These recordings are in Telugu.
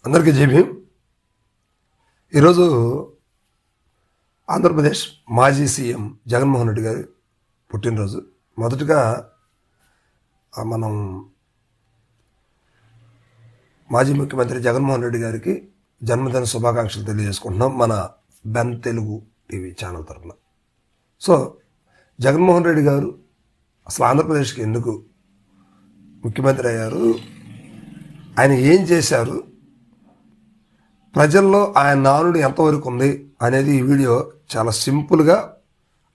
అందరికీ జై భీమ్. ఈరోజు ఆంధ్రప్రదేశ్ మాజీ సీఎం జగన్మోహన్ రెడ్డి గారి పుట్టినరోజు. మొదటగా మనం మాజీ ముఖ్యమంత్రి జగన్మోహన్ రెడ్డి గారికి జన్మదిన శుభాకాంక్షలు తెలియజేసుకుంటున్నాం మన బెన్ తెలుగు టీవీ ఛానల్ తరఫున. సో జగన్మోహన్ రెడ్డి గారు అసలు ఆంధ్రప్రదేశ్కి ఎందుకు ముఖ్యమంత్రి అయ్యారు, ఆయన ఏం చేశారు, ప్రజల్లో ఆయన నానుడు ఎంతవరకు ఉంది అనేది ఈ వీడియో చాలా సింపుల్గా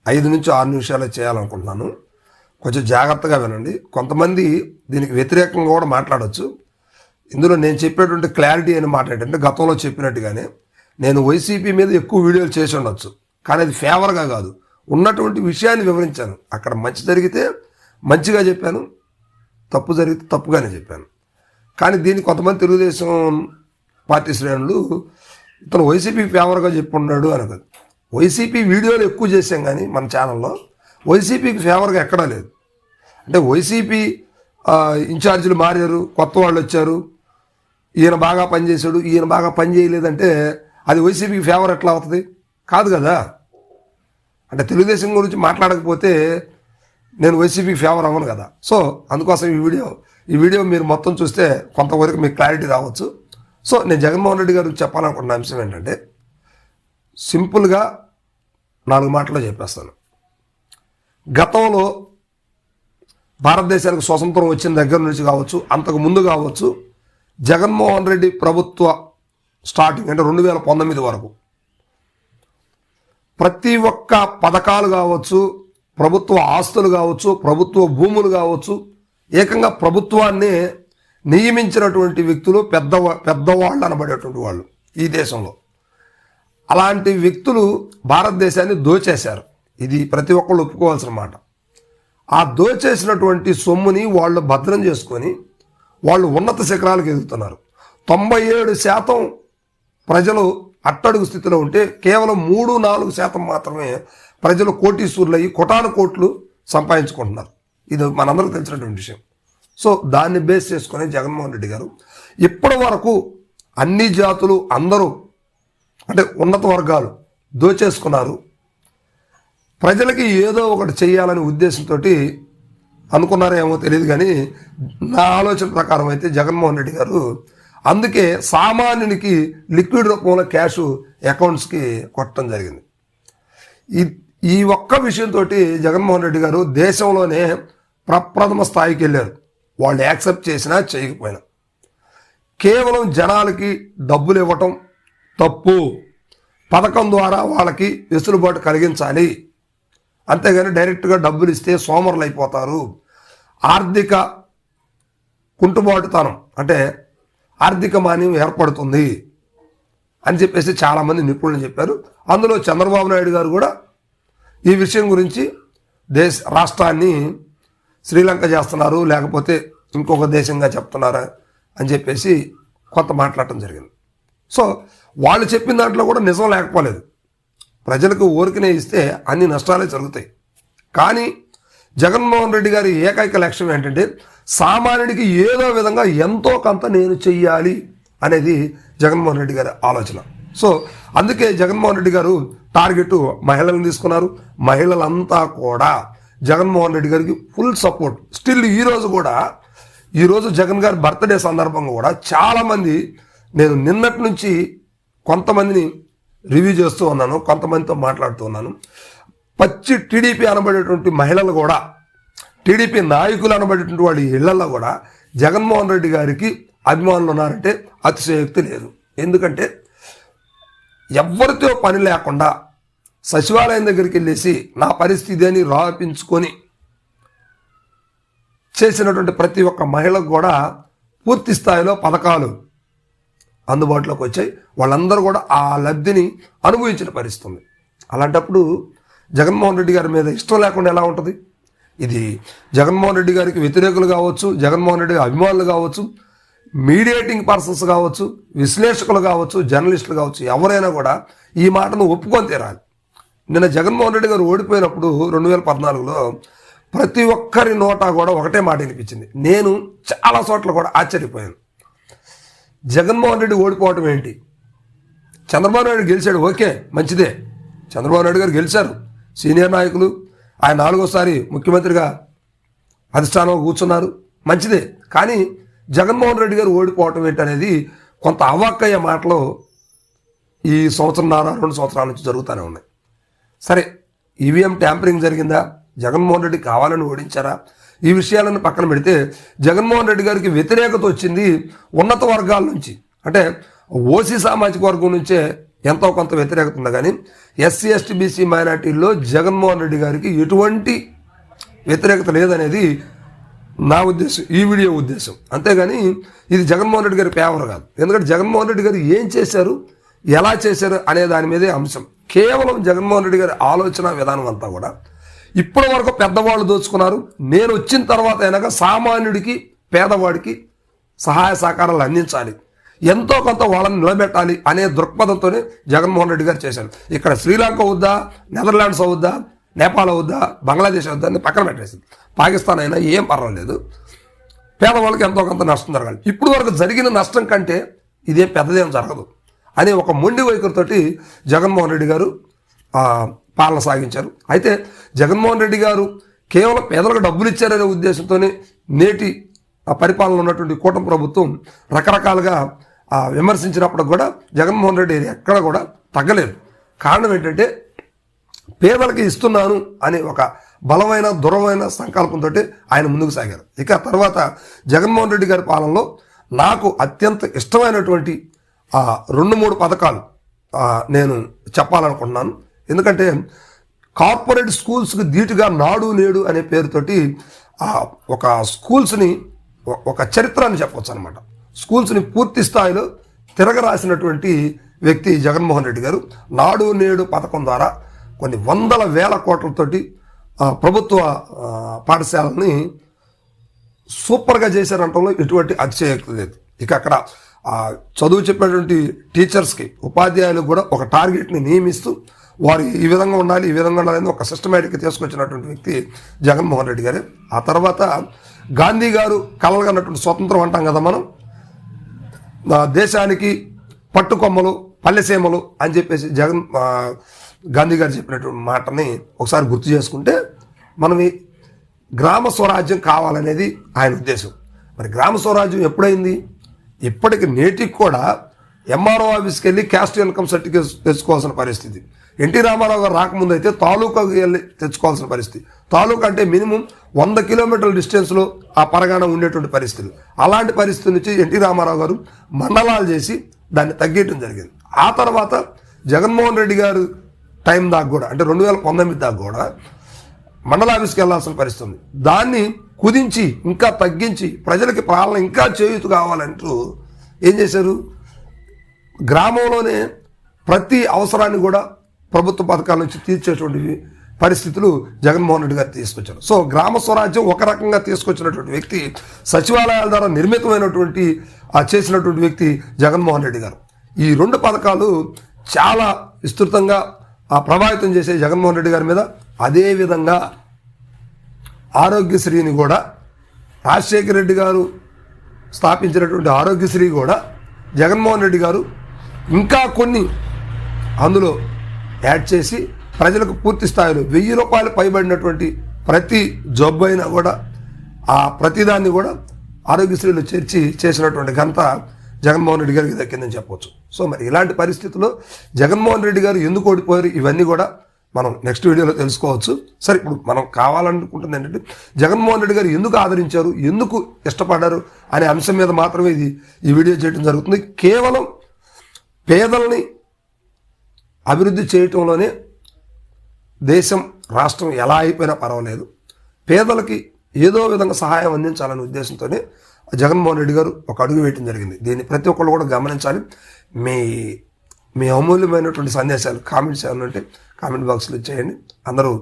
5 నుంచి 6 నిమిషాలే చేయాలనుకుంటున్నాను. కొంచెం జాగ్రత్తగా వినండి. కొంతమంది దీనికి వ్యతిరేకంగా కూడా మాట్లాడవచ్చు. ఇందులో నేను చెప్పేటువంటి క్లారిటీ అని మాట్లాడంటే గతంలో చెప్పినట్టుగానే నేను వైసీపీ మీద ఎక్కువ వీడియోలు చేసి ఉండొచ్చు, కానీ అది ఫేవర్గా కాదు, ఉన్నటువంటి విషయాన్ని వివరించాను. అక్కడ మంచి జరిగితే మంచిగా చెప్పాను, తప్పు జరిగితే తప్పుగానే చెప్పాను. కానీ దీన్ని కొంతమంది తెలుగుదేశం పార్టీ శ్రేణులు ఇతను వైసీపీ ఫేవర్గా చెప్పున్నాడు అనదు. వైసీపీ వీడియోలు ఎక్కువ చేసాం కానీ మన ఛానల్లో వైసీపీకి ఫేవర్గా ఎక్కడా లేదు. అంటే వైసీపీ ఇన్ఛార్జీలు మారారు, కొత్త వాళ్ళు వచ్చారు, ఈయన బాగా పనిచేశాడు, ఈయన బాగా పని చేయలేదంటే అది వైసీపీకి ఫేవర్ ఎట్లా అవుతుంది? కాదు కదా. అంటే తెలుగుదేశం గురించి మాట్లాడకపోతే నేను వైసీపీకి ఫేవర్ అవ్వను కదా. సో అందుకోసం ఈ వీడియో మీరు మొత్తం చూస్తే కొంతవరకు మీకు క్లారిటీ రావచ్చు. సో నేను జగన్మోహన్ రెడ్డి గారికి చెప్పాలనుకున్న అంశం ఏంటంటే సింపుల్గా 4 మాటల్లో చెప్పేస్తాను. గతంలో భారతదేశానికి స్వతంత్రం వచ్చిన దగ్గర నుంచి కావచ్చు, అంతకు ముందు కావచ్చు, జగన్మోహన్ రెడ్డి ప్రభుత్వ స్టార్టింగ్ అంటే 2019 వరకు ప్రతి ఒక్క పథకాలు కావచ్చు, ప్రభుత్వ ఆస్తులు కావచ్చు, ప్రభుత్వ భూములు కావచ్చు, ఏకంగా ప్రభుత్వాన్ని నియమించినటువంటి వ్యక్తులు పెద్దవాళ్ళు అనబడేటువంటి వాళ్ళు ఈ దేశంలో. అలాంటి వ్యక్తులు భారతదేశాన్ని దోచేశారు. ఇది ప్రతి ఒక్కళ్ళు ఒప్పుకోవాల్సిన మాట. ఆ దోచేసినటువంటి సొమ్ముని వాళ్ళు భద్రం చేసుకొని వాళ్ళు ఉన్నత శిఖరాలకు ఎదుగుతున్నారు. 97% ప్రజలు అట్టడుగు స్థితిలో ఉంటే కేవలం 3-4% మాత్రమే ప్రజలు కోటీశ్వరులయ్యి కోటాను కోట్లు సంపాదించుకుంటున్నారు. ఇది మనందరికీ తెలిసినటువంటి విషయం. సో దాన్ని బేస్ చేసుకుని జగన్మోహన్ రెడ్డి గారు ఇప్పటి వరకు అన్ని జాతులు అందరూ అంటే ఉన్నత వర్గాలు దోచేసుకున్నారు. ప్రజలకి ఏదో ఒకటి చేయాలనే ఉద్దేశంతో అనుకున్నారేమో తెలియదు, కానీ నా ఆలోచన ప్రకారం అయితే జగన్మోహన్ రెడ్డి గారు అందుకే సామాన్యునికి లిక్విడ్ రూపంలో క్యాష్ అకౌంట్స్కి కొట్టడం జరిగింది. ఈ ఒక్క విషయంతో జగన్మోహన్ రెడ్డి గారు దేశంలోనే ప్రప్రథమ స్థాయికి వెళ్ళారు. వాళ్ళు యాక్సెప్ట్ చేసినా చేయకపోయినా కేవలం జనాలకి డబ్బులు ఇవ్వటం తప్పు, పథకం ద్వారా వాళ్ళకి వెసులుబాటు కలిగించాలి, అంతేగాని డైరెక్ట్గా డబ్బులు ఇస్తే సోమరులు అయిపోతారు, ఆర్థిక కుంటుబాటుతనం అంటే ఆర్థిక మాన్యం ఏర్పడుతుంది అని చెప్పేసి చాలామంది నిపుణులు చెప్పారు. అందులో చంద్రబాబు నాయుడు గారు కూడా ఈ విషయం గురించి రాష్ట్రాన్ని శ్రీలంక చేస్తున్నారు, లేకపోతే ఇంకొక దేశంగా చెప్తున్నారా అని చెప్పేసి కొంత మాట్లాడటం జరిగింది. సో వాళ్ళు చెప్పిన దాంట్లో కూడా నిజం లేకపోలేదు. ప్రజలకు ఊరికనే ఇస్తే అన్ని నష్టాలే జరుగుతాయి. కానీ జగన్మోహన్ రెడ్డి గారి ఏకైక లక్ష్యం ఏంటంటే సామాన్యుడికి ఏదో విధంగా ఎంతో కొంత నేను చెయ్యాలి అనేది జగన్మోహన్ రెడ్డి గారి ఆలోచన. సో అందుకే జగన్మోహన్ రెడ్డి గారు టార్గెట్ మహిళలను తీసుకున్నారు. మహిళలంతా కూడా జగన్మోహన్ రెడ్డి గారికి ఫుల్ సపోర్ట్. స్టిల్ ఈరోజు జగన్ గారి బర్త్డే సందర్భంగా కూడా చాలామంది, నేను నిన్నటి నుంచి కొంతమందిని రివ్యూ చేస్తూ ఉన్నాను, కొంతమందితో మాట్లాడుతూ ఉన్నాను. పచ్చి టీడీపీ అనబడేటువంటి మహిళలు కూడా, టీడీపీ నాయకులు అనబడేటువంటి వాళ్ళ ఇళ్లలో కూడా జగన్మోహన్ రెడ్డి గారికి అభిమానులు ఉన్నారంటే అతిశయోక్తి లేదు. ఎందుకంటే ఎవరితో పని లేకుండా సచివాలయం దగ్గరికి వెళ్ళేసి నా పరిస్థితి అని రాపించుకొని చేసినటువంటి ప్రతి ఒక్క మహిళకు కూడా పూర్తి స్థాయిలో పథకాలు అందుబాటులోకి వచ్చాయి. వాళ్ళందరూ కూడా ఆ లబ్ధిని అనుభవించిన పరిస్థితి ఉంది. అలాంటప్పుడు జగన్మోహన్ రెడ్డి గారి మీద ఇష్టం లేకుండా ఎలా ఉంటుంది? ఇది జగన్మోహన్ రెడ్డి గారికి వ్యతిరేకులు కావచ్చు, జగన్మోహన్ రెడ్డి అభిమానులు కావచ్చు, మీడియేటింగ్ పర్సన్స్ కావచ్చు, విశ్లేషకులు కావచ్చు, జర్నలిస్టులు కావచ్చు, ఎవరైనా కూడా ఈ మాటను ఒప్పుకొని తీరాలి. నిన్న జగన్మోహన్ రెడ్డి గారు ఓడిపోయినప్పుడు 2014లో ప్రతి ఒక్కరి నోటా కూడా ఒకటే మాట వినిపించింది. నేను చాలా చోట్ల కూడా ఆశ్చర్యపోయాను. జగన్మోహన్ రెడ్డి ఓడిపోవటం ఏంటి? చంద్రబాబు నాయుడు గెలిచాడు, ఓకే మంచిదే. చంద్రబాబు నాయుడు గారు గెలిచారు, సీనియర్ నాయకులు, ఆయన 4వ సారి ముఖ్యమంత్రిగా అధిష్టానంలో కూర్చున్నారు, మంచిదే. కానీ జగన్మోహన్ రెడ్డి గారు ఓడిపోవటం ఏంటనేది కొంత అవాక్కయ్యే మాటలు ఈ 1.5 సంవత్సరం 2 సంవత్సరాల నుంచి జరుగుతూనే ఉన్నాయి. సరే, ఈవీఎం ట్యాంపరింగ్ జరిగిందా, జగన్మోహన్ రెడ్డి కావాలని ఓడించారా, ఈ విషయాలను పక్కన పెడితే జగన్మోహన్ రెడ్డి గారికి వ్యతిరేకత వచ్చింది ఉన్నత వర్గాల నుంచి. అంటే ఓసీ సామాజిక వర్గం నుంచే ఎంతో కొంత వ్యతిరేకత ఉంది, కానీ ఎస్సీ ఎస్టీ బీసీ మైనార్టీల్లో జగన్మోహన్ రెడ్డి గారికి ఎటువంటి వ్యతిరేకత లేదనేది నా ఉద్దేశం, ఈ వీడియో ఉద్దేశం. అంతేగాని ఇది జగన్మోహన్ రెడ్డి గారి ఫేవర్ కాదు. ఎందుకంటే జగన్మోహన్ రెడ్డి గారు ఏం చేశారు, ఎలా చేశారు అనే దాని మీదే అంశం. కేవలం జగన్మోహన్ రెడ్డి గారి ఆలోచన విధానం అంతా కూడా ఇప్పటి వరకు పెద్దవాళ్ళు దోచుకున్నారు, నేను వచ్చిన తర్వాత అయినాక సామాన్యుడికి పేదవాడికి సహాయ సహకారాలు అందించాలి, ఎంతో కొంత వాళ్ళని నిలబెట్టాలి అనే దృక్పథంతోనే జగన్మోహన్ రెడ్డి గారు చేశారు. ఇక్కడ శ్రీలంక అవుద్దా, నెదర్లాండ్స్ అవుద్దా, నేపాల్ అవుద్దా, బంగ్లాదేశ్ అవుద్దా అని పక్కన పెట్టేసింది. పాకిస్తాన్ అయినా ఏం పర్వాలేదు, పేదవాళ్ళకి ఎంతో కొంత నష్టం జరగాలి. ఇప్పుడు వరకు జరిగిన నష్టం కంటే ఇదేం పెద్దదేం జరగదు అనే ఒక మొండి వైఖరితోటి జగన్మోహన్ రెడ్డి గారు పాలన సాగించారు. అయితే జగన్మోహన్ రెడ్డి గారు కేవలం పేదలకు డబ్బులు ఇచ్చారనే ఉద్దేశంతోనే నేటి పరిపాలన ఉన్నటువంటి కూటమి ప్రభుత్వం రకరకాలుగా విమర్శించినప్పుడు కూడా జగన్మోహన్ రెడ్డి ఎక్కడ కూడా తగ్గలేదు. కారణం ఏంటంటే పేదలకి ఇస్తున్నాను అనే ఒక బలమైన దృఢమైన సంకల్పంతో ఆయన ముందుకు సాగారు. ఇక తర్వాత జగన్మోహన్ రెడ్డి గారి పాలనలో నాకు అత్యంత ఇష్టమైనటువంటి 2-3 పథకాలు నేను చెప్పాలనుకుంటున్నాను. ఎందుకంటే కార్పొరేట్ స్కూల్స్కి ధీటుగా నాడు నేడు అనే పేరుతోటి ఒక స్కూల్స్ని ఒక చరిత్రాన్ని చెప్పవచ్చు అనమాట. స్కూల్స్ని పూర్తి స్థాయిలో తిరగరాసినటువంటి వ్యక్తి జగన్మోహన్ రెడ్డి గారు. నాడు నేడు పథకం ద్వారా కొన్ని వందల వేల కోట్లతోటి ప్రభుత్వ పాఠశాలని సూపర్గా చేశారంటంలో ఎటువంటి అతిశయోక్తి లేదు. ఇక అక్కడ చదువు చెప్పేటువంటి టీచర్స్కి, ఉపాధ్యాయులకు కూడా ఒక టార్గెట్ని నియమిస్తూ వారు ఈ విధంగా ఉండాలి, ఈ విధంగా ఉండాలని ఒక సిస్టమేటిక్గా తీసుకొచ్చినటువంటి వ్యక్తి జగన్మోహన్ రెడ్డి గారే. ఆ తర్వాత గాంధీ గారు కలలుగన్నటువంటి స్వతంత్రం అంటాం కదా మనం, దేశానికి పట్టుకొమ్మలు పల్లెసీమలు అని చెప్పేసి గాంధీ గారు చెప్పినటువంటి మాటని ఒకసారి గుర్తు చేసుకుంటే మనం గ్రామ స్వరాజ్యం కావాలనేది ఆయన ఉద్దేశం. మరి గ్రామ స్వరాజ్యం ఎప్పుడైంది? ఇప్పటికి నేటికి కూడా ఎంఆర్ఓ ఆఫీస్కి వెళ్ళి క్యాస్ట్ ఇన్కమ్ సర్టిఫికేట్ తెచ్చుకోవాల్సిన పరిస్థితి. ఎన్టీ రామారావు గారు రాకముందు అయితే తాలూకాకి వెళ్ళి తెచ్చుకోవాల్సిన పరిస్థితి. తాలూకా అంటే మినిమం 100 కిలోమీటర్ల డిస్టెన్స్లో ఆ పరగాన ఉండేటువంటి పరిస్థితులు. అలాంటి పరిస్థితి నుంచి ఎన్టీ రామారావు గారు మండలాలు చేసి దాన్ని తగ్గేయటం జరిగింది. ఆ తర్వాత జగన్మోహన్ రెడ్డి గారు టైం దాకా కూడా, అంటే 2019 దాకా కూడా మండల ఆఫీస్కి వెళ్ళాల్సిన పరిస్థితి ఉంది. దాన్ని కుదించి ఇంకా తగ్గించి ప్రజలకి పాలన ఇంకా చేయూత కావాలంటూ ఏం చేశారు, గ్రామంలోనే ప్రతి అవసరాన్ని కూడా ప్రభుత్వ పథకాల నుంచి తీర్చేటువంటి పరిస్థితులు జగన్మోహన్ రెడ్డి గారు తీసుకొచ్చారు. సో గ్రామ స్వరాజ్యం ఒక రకంగా తీసుకొచ్చినటువంటి వ్యక్తి, సచివాలయాల ద్వారా నిర్మితమైనటువంటి చేసినటువంటి వ్యక్తి జగన్మోహన్ రెడ్డి గారు. ఈ 2 పథకాలు చాలా విస్తృతంగా ప్రభావితం చేసే జగన్మోహన్ రెడ్డి గారి మీద. అదేవిధంగా ఆరోగ్యశ్రీని కూడా రాజశేఖర రెడ్డి గారు స్థాపించినటువంటి ఆరోగ్యశ్రీ కూడా జగన్మోహన్ రెడ్డి గారు ఇంకా కొన్ని అందులో యాడ్ చేసి ప్రజలకు పూర్తి స్థాయిలో 1000 రూపాయలు పైబడినటువంటి ప్రతి జబ్బు అయినా కూడా ప్రతిదాన్ని కూడా ఆరోగ్యశ్రీలో చేర్చి చేసినటువంటి ఘనత జగన్మోహన్ రెడ్డి గారికి దక్కిందని చెప్పవచ్చు. సో మరి ఇలాంటి పరిస్థితుల్లో జగన్మోహన్ రెడ్డి గారు ఎందుకు ఓడిపోయారు, ఇవన్నీ కూడా మనం నెక్స్ట్ వీడియోలో తెలుసుకోవచ్చు. సరే, ఇప్పుడు మనం కావాలనుకుంటుంది ఏంటంటే జగన్మోహన్ రెడ్డి గారు ఎందుకు ఆదరించారు, ఎందుకు ఇష్టపడ్డారు అనే అంశం మీద మాత్రమే ఈ వీడియో చేయడం జరుగుతుంది. కేవలం పేదల్ని అభివృద్ధి చేయటంలోనే దేశం రాష్ట్రం ఎలా అయిపోయినా పర్వాలేదు, పేదలకి ఏదో విధంగా సహాయం అందించాలనే ఉద్దేశంతోనే జగన్మోహన్ రెడ్డి గారు ఒక అడుగు వేయటం జరిగింది. దీన్ని ప్రతి ఒక్కళ్ళు కూడా గమనించాలి. మీ అమూల్యమైనటువంటి సందేశాలు, కామెంట్స్ ఏమైనా ఉంటే కామెంట్ బాక్స్లో చేయండి. అందరూ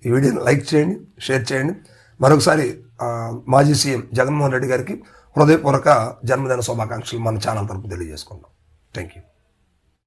ఈ వీడియోని లైక్ చేయండి, షేర్ చేయండి. మరొకసారి మాజీ సీఎం జగన్మోహన్ రెడ్డి గారికి హృదయపూర్వక జన్మదిన శుభాకాంక్షలు మన ఛానల్ తరపున తెలియజేసుకుందాం. Thank you.